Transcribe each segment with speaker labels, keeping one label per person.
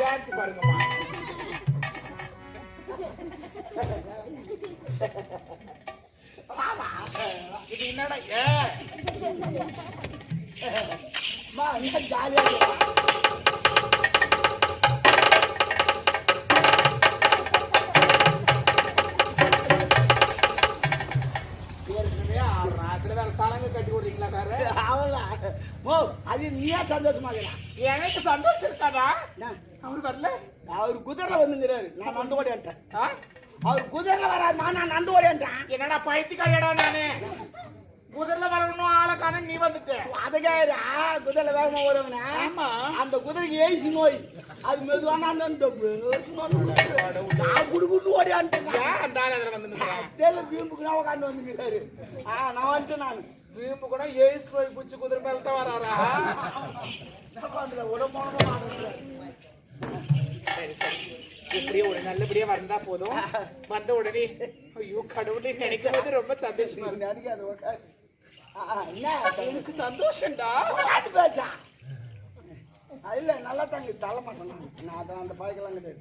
Speaker 1: Dance பாருங்கம்மா. இது என்னடா ஜாலியா கட்டி விடுறீங்களா? அது நீயா சந்தோஷமா எனக்கு சந்தோஷம் இருக்காதா? அவரு வரல, அவரு குதிரை வந்துங்கிறாரு. நான் நந்து ஓடியான்ட்டேன். அவர் குதிரைல வராதுமா, நான் நந்து ஓடியான்ட்டேன். என்னடா பைத்தியக்காரடா நானு? குதிரைல வரணும் ஆளக்கான நீ வந்துட்ட. அதுக்கே குதிரைல வேகமா வருவாங்க. ஆமா, அந்த குதிரைக்கு ஏசி நோய். அது மெதுவான அந்த குடுகுட்டு ஓடியான்ட்டேன். அந்த ஆள் அதில் வந்து வீம்புக்குனா உட்காந்து வந்துங்கிறாரு. நான் வந்துட்டேன். நான் வீம்பு கூட ஏசி நோய் பூச்சி குதிரை மேல தான் வராரா? இப்படியே ஒரு நல்லபடியா வந்தா போதும். வந்த உடனே ஐயோ கடவுளே நினைக்கும் போது ரொம்ப சந்தோஷமா இருக்கு. எனக்கு சந்தோஷம்டா. பேசா இல்ல நல்லா தாங்க தள்ள மாட்டேன். நான் அந்த பாய்க்கெல்லாம் கிடையாது.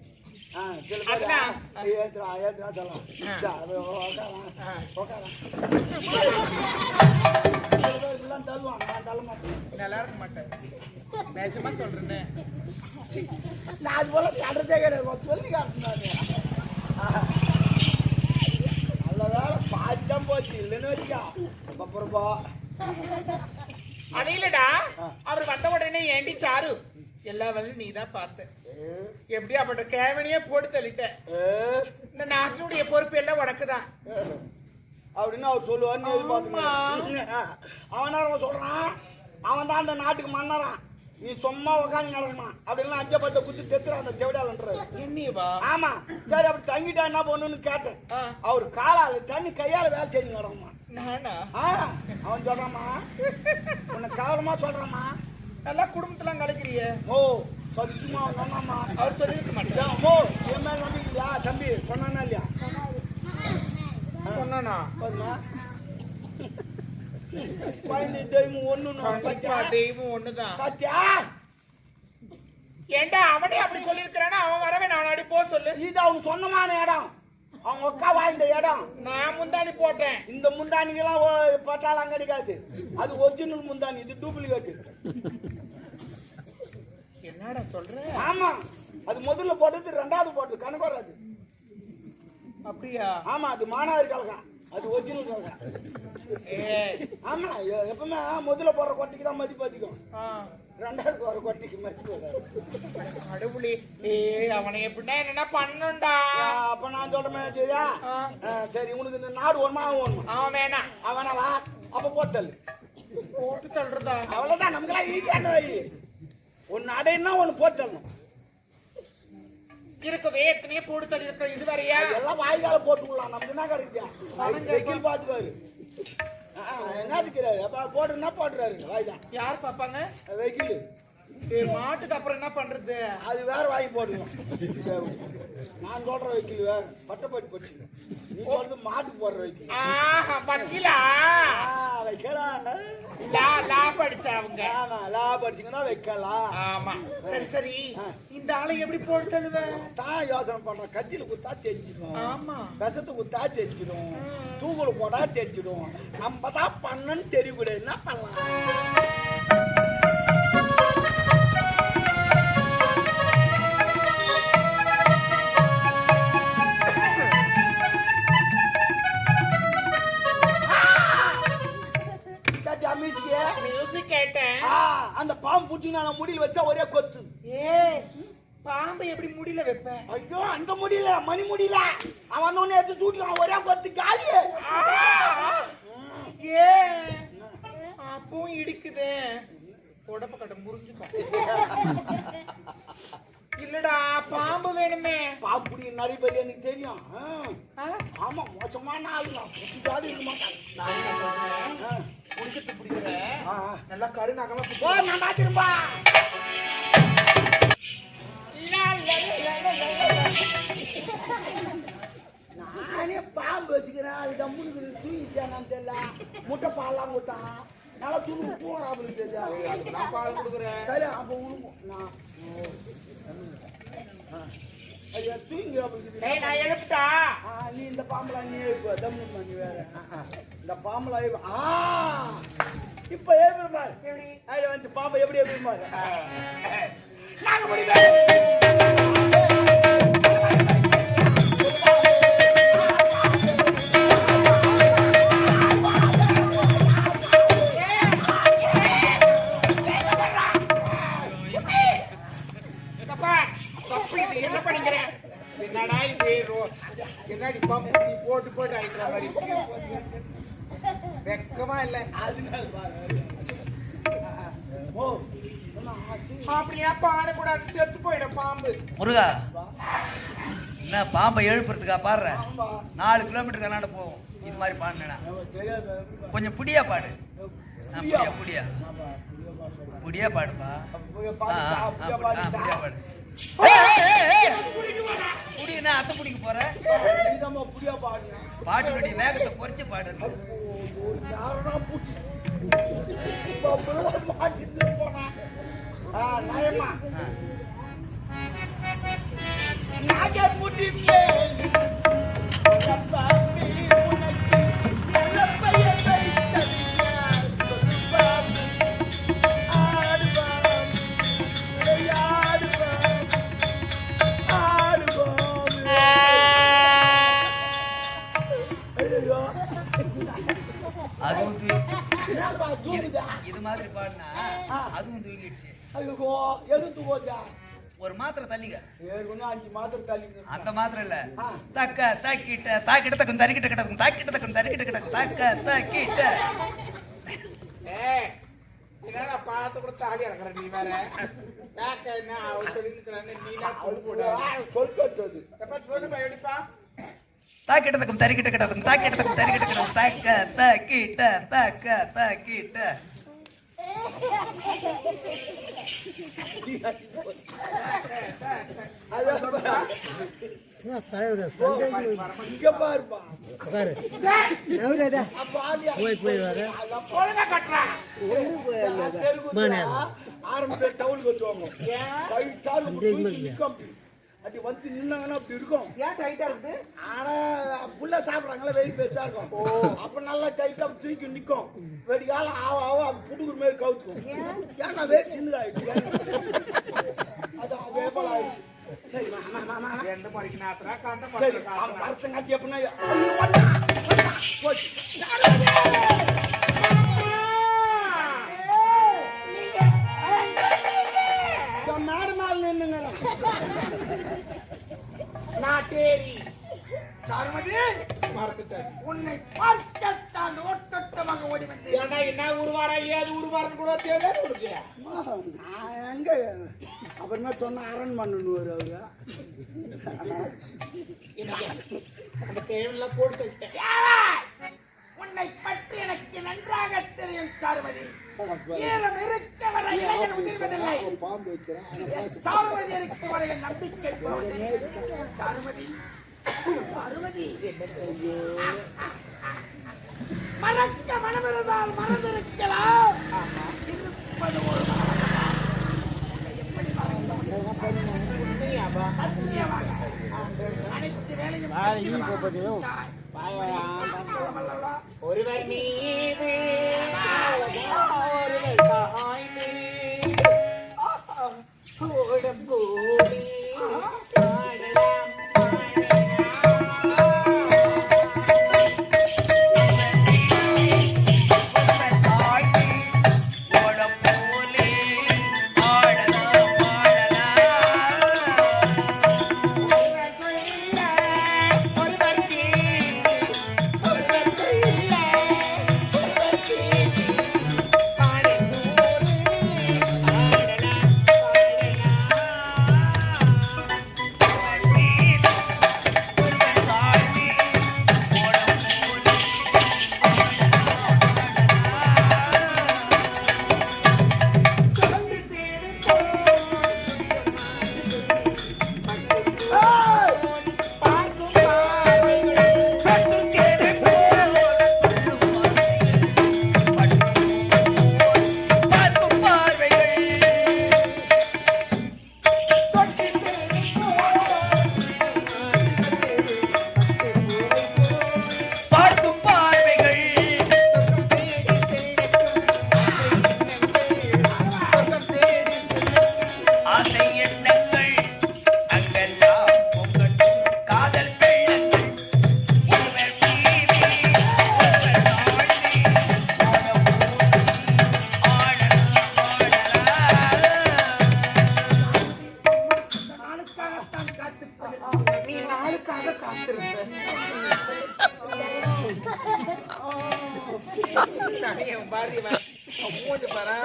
Speaker 1: நல்லா இருக்க மாட்டேன். நிஜமா சொல்றேன். நான் அது போல கட்டுறதே கிடையாது. சொல்லி காட்டுனாங்க. நல்ல வேலை பாய்ச்சான் போச்சு. இல்லைன்னு வச்சுக்கா அப்புறம்பா அடையிலடா. அவர் வந்த உடனே ஏண்டி சாரு எல்லா வேலையும் நீ தான் பார்த்த. எப்படி அப்பட்ட கேவனியே போட்டு தள்ளிட்ட. இந்த நாட்டினுடைய பொறுப்பு எல்லாம் உனக்குதான் அப்படின்னு அவர் சொல்லுவான்னு அவன் சொல்றான். அவன் தான் அந்த நாட்டுக்கு மன்னரான். நீ சும்மா உட்காந்து நடக்குமா அப்படின்னு அஞ்சப்பட்ட குத்தி தெத்துறான் அந்த செவிடாலன்ற. ஆமா சரி, அப்படி தங்கிட்டா என்ன பண்ணுன்னு கேட்டேன். அவர் காலால தண்ணி கையால வேலை செஞ்சு நடக்குமா. அவன் சொல்றாமா, உன்னை கவனமா சொல்றாமா, நல்லா குடும்பத்துல கலைக்கிறிய. ஓ சொல்லிச்சுமா சொன்னாமா. அவர் சொல்லிருக்க மாட்டேன். ஓ என் மேல நம்பிக்கையா தம்பி? சொன்னானா இல்லையா? சொன்னானா? தெய்வம் ஒண்ணுதான். ஏண்டா அவனே அப்படி சொல்லிருக்கிறானா? அவன் வரவே நான் அடி போ சொல்லு. இது அவன் சொந்தமான இடம். அவங்க அக்கா வாழ்ந்த இடம். நான் முந்தாணி போட்டேன். இந்த முந்தானிக்கெல்லாம் பட்டாலாம் கிடைக்காது. அது ஒரிஜினல் முந்தானி, இது டூப்ளிகேட். என்னடா சொல்ற? ஆமா, அது முதல்ல போட்டது ரெண்டாவது போட்டது கணக்கு வராது. அப்படியா? ஆமா, அது மாணவர் கலகா, அது ஒரிஜினல் கலகா. ஆமா, எப்பவுமே முதல்ல போடுற கொட்டைக்கு தான் மதிப்பு அதிகம். ரெண்டாவது வர கொட்டைக்கு மதிப்பு கடவுளே. அவனை எப்படின்னா என்னன்னா பண்ணுண்டா. அப்ப நான் சொல்றேன் சரியா? சரி, உனக்கு இந்த நாடு ஒண்ணுமா ஒண்ணுமா? அவன் வேணா. அவனவா? அப்ப போட்டு போட்டு தள்ளுறதா? அவ்வளவுதான். நமக்கெல்லாம் ஈஸியான வை. ஒன்னு அடையினா ஒண்ணு போட்டு தள்ளணும். இருக்குது எத்தனையோ போட்டு தள்ளி இருக்க. இது வரையா எல்லாம் வாய்க்கால போட்டுக்கலாம். நமக்கு என்ன கிடைக்கும்? வெக்கில் பாத்துக்காரு. என்ன போட்டுன்னா போட்டுறாரு வாய்தா. யார் பாப்பாங்க? வெக்கில். மாட்டுக்கு அப்புறம் என்ன பண்றது? அது வேற வாங்கி போடுவோம். நான் சொல்ற வைக்கல வேற பட்டப்பட்டு போச்சு. நீ சொல்றது மாட்டுக்கு போடுற வைக்கல. வைக்கலா வைக்கலா லா படிச்சவங்க. ஆமா, லா படிச்சீங்கன்னா வைக்கலாம். ஆமா சரி சரி. இந்த ஆளை எப்படி போட்டு தள்ளுவேன் தான் யோசனை பண்றேன். கத்தியில குத்தா தெரிஞ்சிடும். ஆமா, விஷத்து குத்தா தெரிஞ்சிடும். தூக்குல போட்டா தெரிஞ்சிடும். நம்ம தான் பண்ணன்னு தெரியக்கூடாது. என்ன பண்ணலாம்? அந்த பாம்பு பூச்சி நான் முடியல வச்சா ஒரே கொத்து. பாம்பை எப்படி முடியல வைப்பேன்? ஐயோ, அந்த முடியல, மணி முடியல. அவன் ஒண்ணு எடுத்து சூட்டிலாம் ஒரே கொத்து காலி. அப்பவும் இடிக்குது. உடம்பு கட்ட முறிஞ்சுக்கும். இல்லடா, பாம்பு வேணுமே. பாம்பு நிறைய பேர் எனக்கு தெரியும். ஆமா, மோசமான ஆளுலாம் இருக்க மாட்டாங்க. குடிச்சிட்டு பிடிக்கிறேன். நல்லா கரு நகமா நான் மாத்திருப்பா. நானே பாம்பு வச்சுக்கிறேன். அது டம்முனுக்கு தூங்கிச்சானு தெரியல. முட்டை பால்லாம் கொடுத்தான். நல்லா தூங்கு தூங்குறாப்புல தெரியாது. நான் பால் கொடுக்குறேன். சரி, அப்போ உழுவும். நான்
Speaker 2: நான் எழுப்பிட்டா
Speaker 1: நீ இந்த பாம்பலா நீ எழுப்பு தம்முமா நீ வேற இந்த பாம்பலா இப்ப எழுப்புற பாரு எப்படி வந்து பாம்பை எப்படி எழுப்புற பாரு
Speaker 2: நாங்க முடியும் என்ன பண்ணிக்கிறேன் என்னடா இது என்னடி பம்பு நீ போட்டு போட்டு ஆயிக்கிற மாதிரி வெக்கமா இல்ல அப்படியா பாடக்கூடாது செத்து போயிடும் பாம்பு
Speaker 3: முருகா என்ன பாம்பை எழுப்புறதுக்கா பாடுற 4 கிலோமீட்டர் கலாண்ட போவோம் இது மாதிரி பாடுனா கொஞ்சம் புடியா பாடு புடியா புடியா பாடுப்பா புடியா பாடு புடியா அத்தை குடிக்க போற பாட்டு வேண்டிய வேகத்தை குறைச்சு பாடு இது மாதிரி பாடினா அதுவும் தூங்கிடுச்சு ஒரு மாத்திரை தள்ளிக்க
Speaker 1: 5 மாத்திரை தள்ளிங்க
Speaker 3: அந்த மாத்திரை இல்ல தக்க தாக்கிட்ட தாக்கிட்ட தக்கும் தரிக்கிட்ட கிடக்கும் தாக்கிட்ட தக்கும் தரிக்கிட்ட கிடக்கும் தக்க தாக்கிட்ட
Speaker 2: என்னடா பாத்து கூட தாலி இறக்குற நீ வேற என்ன அவர் சொல்லிருக்கானே நீனா
Speaker 1: சொல்றது
Speaker 2: சொல்லுப்பா எப்படிப்பா
Speaker 3: தாக்கிட்ட தக்கும் தரிக்கிட்ட கிடக்கும் தாக்கிட்ட தக்கும் தரிக்கிட்ட கிடக்கும் தக்க தாக்கிட்ட தக்க தாக்கிட்ட
Speaker 1: ஆரம்பத்தில் டவுல் கட்டுவாங்க அப்படி வந்து நின்னாங்கன்னா அப்படி இருக்கும்
Speaker 2: ஏன் டைட்டா இருக்கு
Speaker 1: ஆனா புள்ள சாப்பிடுறாங்களா வெயிட் பெருசா இருக்கும் அப்ப நல்லா டைட்டா தூக்கி நிக்கும் வெடி காலம் ஆவா அது புடுக்குற மாதிரி கவுத்துக்கும் ஏன்னா வெயிட் சின்னதாயிடுச்சு அது அதே போல ஆயிடுச்சு சரி
Speaker 2: எந்த படிக்கணும் கண்ட
Speaker 1: மரத்தங்காட்டி எப்படின்னா மேடு மேல நின்னுங்க
Speaker 2: நாட்டேரி சாருமதி மறந்துட்டேன் உன்னை பார்க்கத்தான் ஓட்டமாக ஓடி வந்தேன் ஏன்னா என்ன உருவாரா ஏது உருவாரன்னு கூட தெரியாது உனக்கு
Speaker 1: எங்க அப்புறமா சொன்ன அரண் பண்ணுவார் அவரு
Speaker 2: அந்த பேரெல்லாம் போட்டு உன்னை பற்றி எனக்கு நன்றாக தெரியும் சாருமதி ஈரம் இருக்க வரை இளைஞன் உதிர்வதில்லை சாருமதி இருக்க வரை நம்பிக்கை சாருமதி சாருமதி மறக்க மனமிருந்தால் மறந்திருக்கலாம் இருப்பது ஒரு அனைத்து வேலையும் ஒருவர் மீது ஓடம்போடி பார்த்திருந்தேன். சமயம் பாரு இவன். அவன் மூஞ்சி பாரா.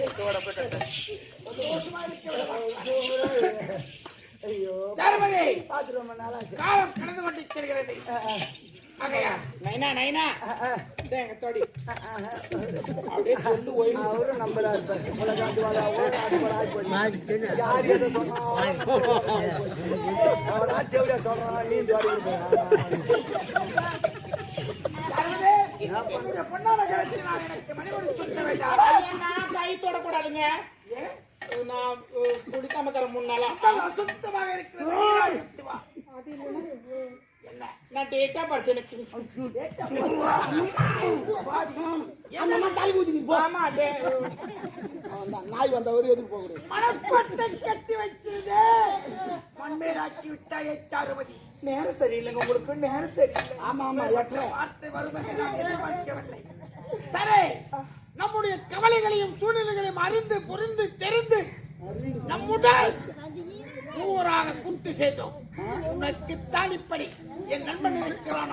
Speaker 2: இதோட போய் கட்டு. சந்தோஷமா இருக்க.
Speaker 1: ஐயோ
Speaker 2: சாருமதி,
Speaker 1: பார்த்து ரொம்ப நாளா
Speaker 2: காலம் கடந்து கொண்டு செல்கிறது. ஆகையா நைனா நைனா எங்க தோடி அப்படியே சொல்லு ஓய்வு.
Speaker 1: அவரும் நம்பலா இருப்பாரு. உலகாண்டு வாழ உலகாண்டு வாழ ஆயிப்போச்சு. யார் எதை சொன்னா அவனா தேவையா சொல்றான். நீ
Speaker 2: என்னுடைய பொன்னான கரத்தில் நான் எனக்கு மணிமணி சொல்ல வேண்டாம். நான் கை தொடக்கூடாதுங்க. நான் குடிக்காம தர முன்னால அசுத்தமாக இருக்கிறது. நான் டேட்டா பார்த்து எனக்கு
Speaker 1: நாய் வந்தவர் எதுக்கு போகுது?
Speaker 2: மனக்கொட்டை கட்டி வைக்கிறது. மண்மேலாக்கி விட்டாயே சாருமதி. நேரம் சரியில்லைங்க உங்களுக்கு. நேரம் சரியில்லை.
Speaker 1: ஆமா ஆமா
Speaker 2: வார்த்தை வருவதை நான் எதிர்பார்க்கவில்லை. சரி, நம்முடைய கவலைகளையும் சூழ்நிலைகளையும் அறிந்து புரிந்து தெரிந்து நம்முடன் ஊராக கூட்டு செய்தோம். உனக்குத்தான் இப்படி என் நண்பன் இருக்கிறான்.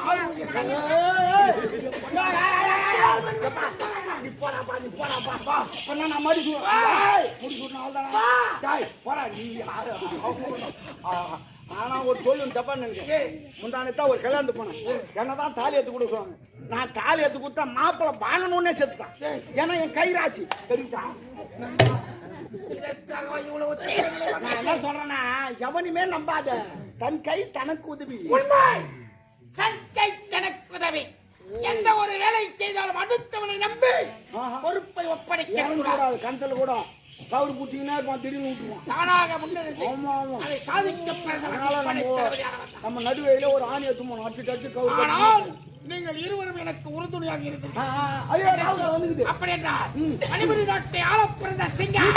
Speaker 1: ஆனா ஒரு சொல்லு தப்பா நினைக்க. முந்தானத்தான் ஒரு கல்யாணத்து போனேன். என்னதான் தாலி எடுத்து கூட சொன்னாங்க. நான் தாலி எடுத்து கொடுத்தா மாப்பிள்ள வாங்கணும்னே செத்துட்டான். ஏன்னா என் கை ராசி தெரிவிட்டான். நான் என்ன சொல்றேன்னா, எவனுமே நம்பாத. தன் கை தனக்கு உதவி.
Speaker 2: தன் கை தனக்கு உதவி. எந்த ஒரு வேலை செய்தாலும் அடுத்தவனை நம்பி பொறுப்பை ஒப்படைக்க கூடாது.
Speaker 1: கணத்துல கூட கவுரு பூச்சிங்கன்னா இருப்பான். திடீர்னு விட்டுருவான்.
Speaker 2: தானாக முன்னெடுத்து
Speaker 1: ஆமா ஆமா.
Speaker 2: அதை சாதிக்க
Speaker 1: நம்ம நடுவையில ஒரு ஆணி எடுத்து போனோம். அடிச்சு அடிச்சு கவுரு.
Speaker 2: ஆனால் நீங்கள் இருவரும் எனக்கு உறுதுணையாக இருந்தீர்கள்.
Speaker 1: ஐயோ வந்துக்குது.
Speaker 2: அப்படி என்றால் மணிமணி நாட்டை ஆள பிறந்த சிங்கம்